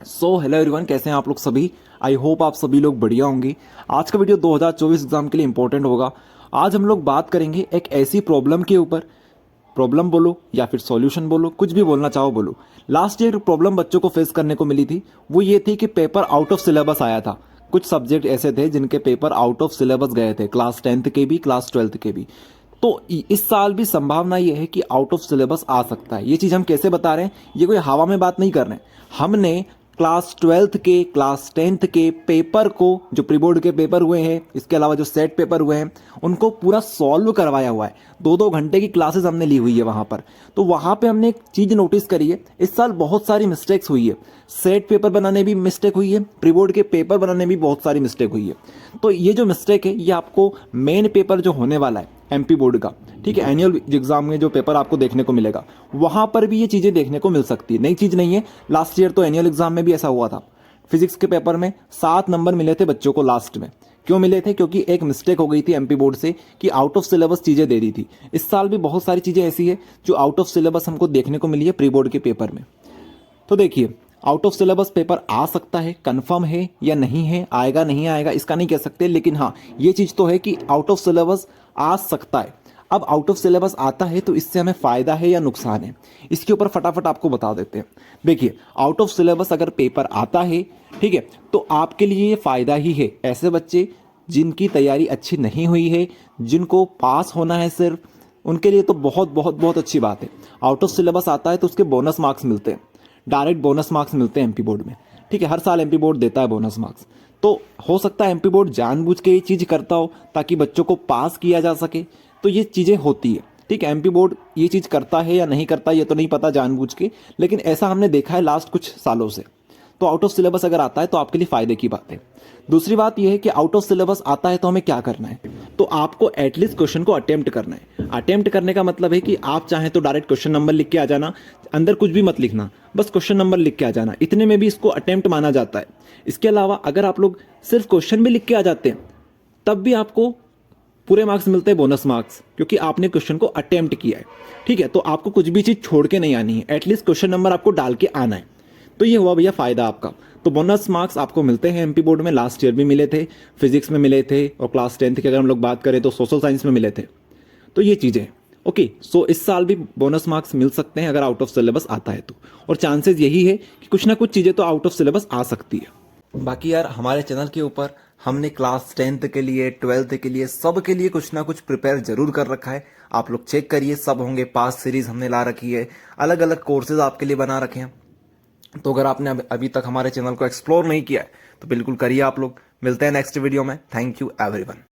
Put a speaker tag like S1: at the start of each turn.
S1: Hello everyone, कैसे हैं आप लोग सभी। आई होप आप सभी लोग बढ़िया होंगे। आज का वीडियो 2024 एग्जाम के लिए इंपॉर्टेंट होगा। आज हम लोग बात करेंगे एक ऐसी प्रॉब्लम के ऊपर। प्रॉब्लम बोलो या फिर सॉल्यूशन बोलो, कुछ भी बोलना चाहो बोलो। लास्ट ईयर प्रॉब्लम बच्चों को फेस करने को मिली थी, वो ये थी कि पेपर आउट ऑफ सिलेबस आया था। कुछ सब्जेक्ट ऐसे थे जिनके पेपर आउट ऑफ सिलेबस गए थे, क्लास 10th के भी, क्लास 12th के भी। तो इस साल भी संभावना ये है कि आउट ऑफ सिलेबस आ सकता है। ये चीज हम कैसे बता रहे हैं, ये कोई हवा में बात नहीं कर रहे हैं। हमने क्लास 12th के, क्लास 10th के पेपर को, जो प्री बोर्ड के पेपर हुए हैं, इसके अलावा जो सेट पेपर हुए हैं, उनको पूरा सॉल्व करवाया हुआ है। 2-2 घंटे की क्लासेस हमने ली हुई है वहां पर। तो वहां पे हमने एक चीज नोटिस करी है, इस साल बहुत सारी मिस्टेक्स हुई है। सेट पेपर बनाने भी मिस्टेक हुई है, प्री बोर्ड के पेपर बनाने भी बहुत सारी मिस्टेक हुई है। तो ये जो मिस्टेक है, ये आपको मेन पेपर जो होने वाला है एमपी बोर्ड का, ठीक है, एनुअल एग्जाम में जो पेपर आपको देखने को मिलेगा, वहां पर भी ये चीजें देखने को मिल सकती है। नई चीज नहीं है। लास्ट ईयर तो एनुअल एग्जाम में भी ऐसा हुआ था। फिजिक्स के पेपर में 7 नंबर मिले थे बच्चों को लास्ट में। क्यों मिले थे? क्योंकि एक मिस्टेक हो गई थी एमपी बोर्ड से कि आउट ऑफ सिलेबस चीजें दे दी थी। इस साल भी बहुत सारी चीजें ऐसी है जो आउट ऑफ सिलेबस हमको देखने को मिली है प्री बोर्ड के पेपर में। तो देखिए, आउट ऑफ सिलेबस पेपर आ सकता है, कंफर्म है या नहीं है, आएगा नहीं आएगा इसका नहीं कह सकते, लेकिन हाँ ये चीज तो है कि आउट ऑफ सिलेबस आ सकता है। अब आउट ऑफ सिलेबस आता है तो इससे हमें फायदा है या नुकसान है, इसके ऊपर फटाफट आपको बता देते हैं। देखिए, आउट ऑफ सिलेबस अगर पेपर आता है, ठीक है, तो आपके लिए ये फायदा ही है। ऐसे बच्चे जिनकी तैयारी अच्छी नहीं हुई है, जिनको पास होना है सिर्फ, उनके लिए तो बहुत बहुत बहुत अच्छी बात है। आउट ऑफ सिलेबस आता है तो उसके बोनस मार्क्स मिलते हैं, डायरेक्ट बोनस मार्क्स मिलते हैं एमपी बोर्ड में, ठीक है। हर साल एमपी बोर्ड देता है बोनस मार्क्स। तो हो सकता है एमपी बोर्ड जानबूझ के ये चीज करता हो ताकि बच्चों को पास किया जा सके। तो ये चीजें होती है, ठीक है। एमपी बोर्ड ये चीज करता है या नहीं करता ये तो नहीं पता जानबूझ के, लेकिन ऐसा हमने देखा है लास्ट कुछ सालों से। तो आउट ऑफ सिलेबस अगर आता है तो आपके लिए फायदे की बात है। दूसरी बात यह है कि आउट ऑफ सिलेबस आता है तो हमें क्या करना है, तो आपको एटलीस्ट क्वेश्चन को अटेम्प्ट करना है। अटेम्प्ट करने का मतलब है कि आप चाहें तो डायरेक्ट क्वेश्चन नंबर लिख के आ जाना, अंदर कुछ भी मत लिखना, बस क्वेश्चन नंबर लिख के आ जाना, इतने में भी इसको अटेम्प्ट माना जाता है। इसके अलावा अगर आप लोग सिर्फ क्वेश्चन भी लिख के आ जाते हैं तब भी आपको पूरे मार्क्स मिलते हैं, बोनस मार्क्स, क्योंकि आपने क्वेश्चन को अटेम्प्ट किया है, ठीक है। तो आपको कुछ भी चीज छोड़ के नहीं आनी है, एटलीस्ट क्वेश्चन नंबर आपको डाल के आना है। तो ये हुआ भैया फायदा आपका। तो बोनस मार्क्स आपको मिलते हैं एमपी बोर्ड में, लास्ट ईयर भी मिले थे, फिजिक्स में मिले थे, और क्लास 10th की अगर हम लोग बात करें तो सोशल साइंस में मिले थे। तो ये चीजें ओके। सो इस साल भी बोनस मार्क्स मिल सकते हैं अगर आउट ऑफ सिलेबस आता है तो, और चांसेस यही है कि कुछ ना कुछ चीजें तो आउट ऑफ सिलेबस आ सकती है। बाकी यार, हमारे चैनल के ऊपर हमने क्लास 10th के लिए, 12th के लिए, सब के लिए कुछ ना कुछ प्रिपेयर जरूर कर रखा है। आप लोग चेक करिए, सब होंगे। पास सीरीज हमने ला रखी है, अलग अलग कोर्सेज आपके लिए बना रखे हैं। तो अगर आपने अभी तक हमारे चैनल को एक्सप्लोर नहीं किया है तो बिल्कुल करिए। आप लोग मिलते हैं नेक्स्ट वीडियो में। Thank you everyone.